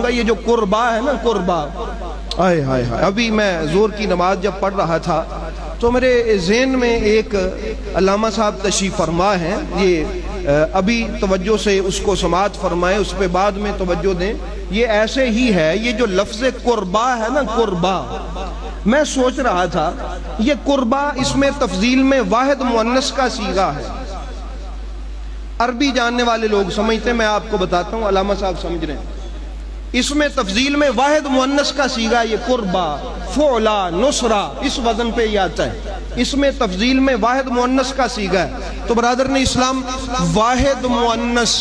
ہوگا یہ جو قربا ہے نا، قربا، آئے ہائے ہائے، ابھی میں زور کی نماز جب پڑھ رہا تھا تو میرے ذہن میں ایک علامہ صاحب تشریف فرما ہیں، یہ ابھی توجہ سے اس کو سماعت فرمائیں، اس پہ بعد میں توجہ دیں۔ یہ ایسے ہی ہے، یہ جو لفظ قربا ہے نا، قربا، میں سوچ رہا تھا یہ قربا اس میں تفضیل میں واحد مؤنث کا صیغہ ہے۔ عربی جاننے والے لوگ سمجھتے ہیں، میں آپ کو بتاتا ہوں، علامہ صاحب سمجھ رہے ہیں، اس میں تفضیل میں واحد مؤنث کا صیغہ یہ قربا، فعلا، نصرہ، اس وزن پہ یہ آتا ہے، اس میں تفضیل میں واحد مؤنث کا صیغہ ہے۔ تو برادران اسلام، واحد مؤنث،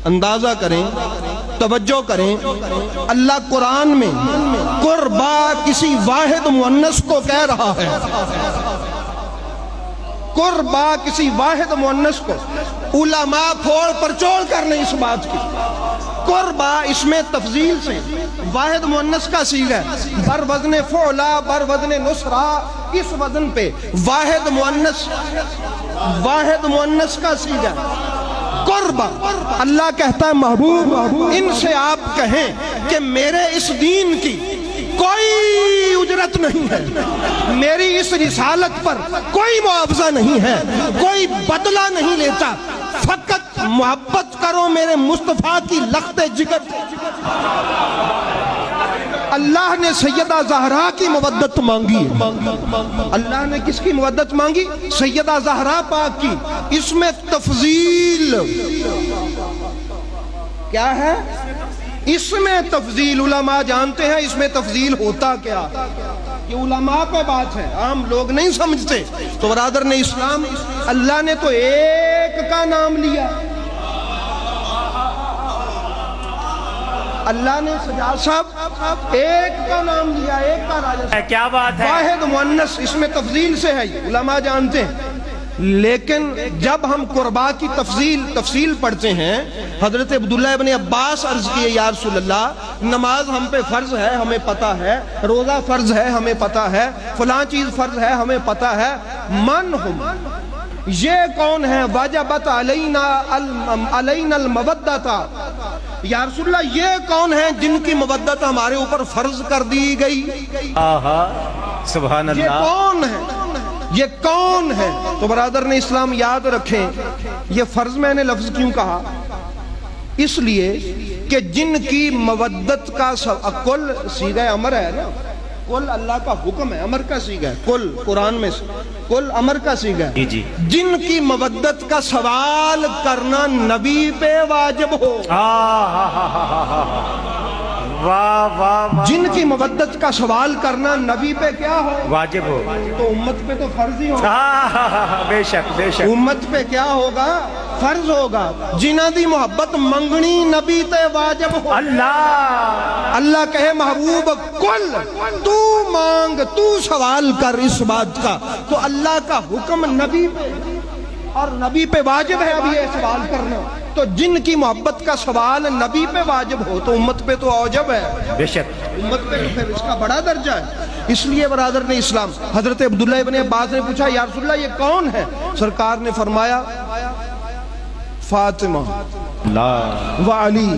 اندازہ کریں، توجہ کریں، اللہ قرآن میں قربا کسی واحد مؤنث کو کہہ رہا ہے، قربا کسی واحد مؤنث کو، علماء پھوڑ پرچول کر لیں اس بات کی، قربا اس میں تفضیل سے واحد مؤنث کا صیغہ ہے، بر وزن فعلا، بر وزن نصرہ، اس وزن پہ واحد مؤنث کا صیغہ ہے قربا۔ اللہ کہتا ہے محبوب ان سے آپ کہیں کہ میرے اس دین کی کوئی اجرت نہیں ہے، میری اس رسالت پر کوئی معاوضہ نہیں ہے، کوئی بدلہ نہیں لیتا، فقط محبت کرو میرے مصطفیٰ کی لخت جگر۔ اللہ نے سیدہ زہرا کی مودت مانگی ہے، اللہ نے کس کی مودت مانگی؟ سیدہ زہرا پاک کی۔ اس میں تفضیل کیا ہے؟ اس میں تفضیل، علماء جانتے ہیں اس میں تفضیل ہوتا کیا، یہ علماء پہ بات ہے، عام لوگ نہیں سمجھتے۔ تو برادران اسلام، اللہ نے تو ایک کا نام لیا، اللہ نے سجاد صاحب ایک کا نام لیا، ایک کا راجہ، کیا بات ہے، واحد مؤنث، اس میں تفضیل سے ہے، یہ علماء جانتے ہیں۔ لیکن جب ہم قربا کی تفصیل پڑھتے ہیں، حضرت عبداللہ ابن عباس عرض کیے یا رسول اللہ، نماز ہم پہ فرض ہے ہمیں پتہ ہے، روزہ فرض ہے ہمیں پتہ ہے، فلاں چیز فرض ہے ہمیں پتہ ہے، من ہم، یہ کون ہے؟ واجبت علینا المودت، یا رسول اللہ یہ کون ہیں جن کی مودت ہمارے اوپر فرض کر دی گئی؟ سبحان اللہ، یہ کون ہے؟ یہ کون ہے؟ تو برادران اسلام یاد رکھیں، یہ فرض میں نے لفظ کیوں کہا؟ اس لیے کہ جن کی مودت کا کل صیغہ امر ہے نا، کل اللہ کا حکم ہے، امر کا صیغہ ہے، کل قرآن میں کل امر کا صیغہ ہے، جن کی مودت کا سوال کرنا نبی پہ واجب ہو، جن کی مودت کا سوال کرنا نبی پہ کیا ہو؟ واجب ہو، تو امت پہ تو فرض ہی ہوگا، بے شک بے شک، امت پہ کیا ہوگا؟ فرض ہوگا۔ جنہ دی محبت منگنی نبی تے واجب ہو، اللہ کہے محبوب کل تو مانگ، تو سوال کر اس بات کا، تو اللہ کا حکم نبی پہ، اور نبی پہ واجب ہے اب یہ سوال کرنا، تو جن کی محبت کا سوال نبی پہ واجب ہو تو امت پہ تو اوجب ہے، بے شک امت پہ تو پھر اس کا بڑا درجہ ہے۔ اس لیے برادران اسلام، حضرت عبداللہ ابن عباس نے پوچھا یا رسول اللہ یہ کون ہے؟ سرکار نے فرمایا فاطمہ و علی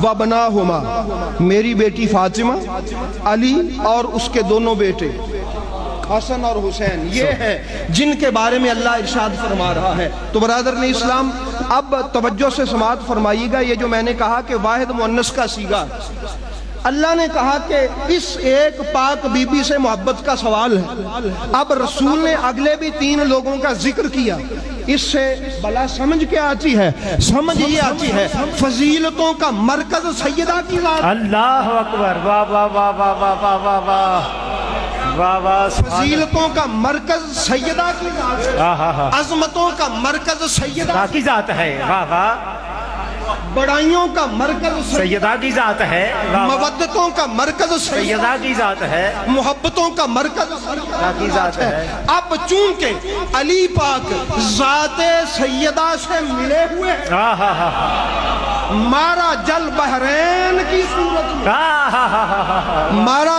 و بناہما، میری بیٹی فاطمہ، علی اور اس کے دونوں بیٹے حسن اور حسین، یہ ہے جن کے بارے میں اللہ ارشاد فرما رہا ہے۔ تو برادران اسلام، اب توجہ سے سماعت فرمائیے گا، یہ جو میں نے کہا کہ واحد مؤنث کا صیغہ، اللہ نے کہا کہ اس ایک پاک بی بی سے محبت کا سوال ہے، اب رسول نے اگلے بھی 3 لوگوں کا ذکر کیا، اس سے بلا سمجھ کیا آتی ہے؟ سمجھ یہ آتی ہے فضیلتوں کا مرکز سیدہ کی ذات، اللہ اکبر، واہ واہ واہ واہ واہ واہ واہ واہ واہ، فضیلتوں کا مرکز سیدہ کی ذات، عظمتوں کا مرکز سیدہ کی ذات ہے، واہ واہ، بڑائیوں کا مرکز سیدہ کی ذات ہے، مودتوں کا مرکز سیدہ کی ذات ہے، محبتوں کا مرکز سیدہ کی ذات ہے۔ اب چونکہ علی پاک ذات سیدہ سے ملے ہوئے مارا جل بحرین کی صورت میں، مارا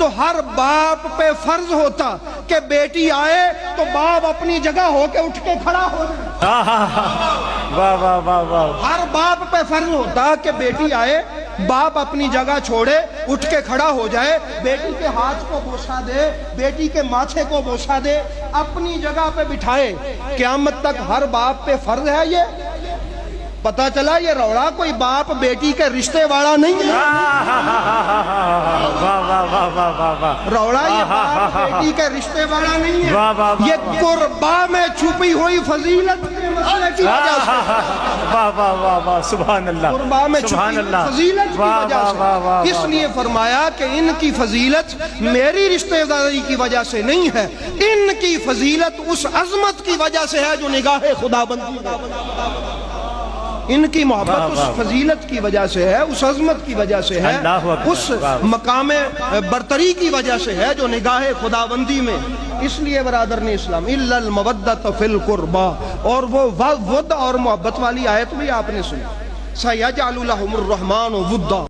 تو ہر باپ پہ فرض ہوتا کہ بیٹی آئے تو باپ اپنی جگہ ہو کے اٹھ کے کھڑا ہو جائے. واہ واہ واہ واہ. ہر باپ پہ فرض ہوتا کہ بیٹی آئے باپ اپنی جگہ چھوڑے اٹھ کے کھڑا ہو جائے, بیٹی کے ہاتھ کو بوسہ دے, بیٹی کے ماتھے کو بوسہ دے, اپنی جگہ پہ بٹھائے. قیامت تک ہر باپ پہ فرض ہے یہ. پتہ چلا یہ روڑا کوئی باپ بیٹی کے رشتے والا نہیں ہے. روڑا یہ باپ بیٹی کے رشتے والا نہیں ہے. یہ قربا میں چھپی ہوئی فضیلت کے مسئلے کی وجہ سے, سبحان اللہ, قربا میں چھپی ہوئی فضیلت کی وجہ سے. اس لیے فرمایا کہ ان کی فضیلت میری رشتہ داری کی وجہ سے نہیں ہے, ان کی فضیلت اس عظمت کی وجہ سے ہے جو نگاہ خداوندی ہے. ان کی محبت اس فضیلت کی وجہ سے ہے, اس عظمت کی وجہ سے ہے, اس مقام برتری کی وجہ سے ہے جو نگاہ خداوندی میں. اس لیے برادران اسلام الا المودۃ فی القربى, اور وہ ود اور محبت والی آیت بھی آپ نے سنی, سیجعل لهم الرحمن ودا.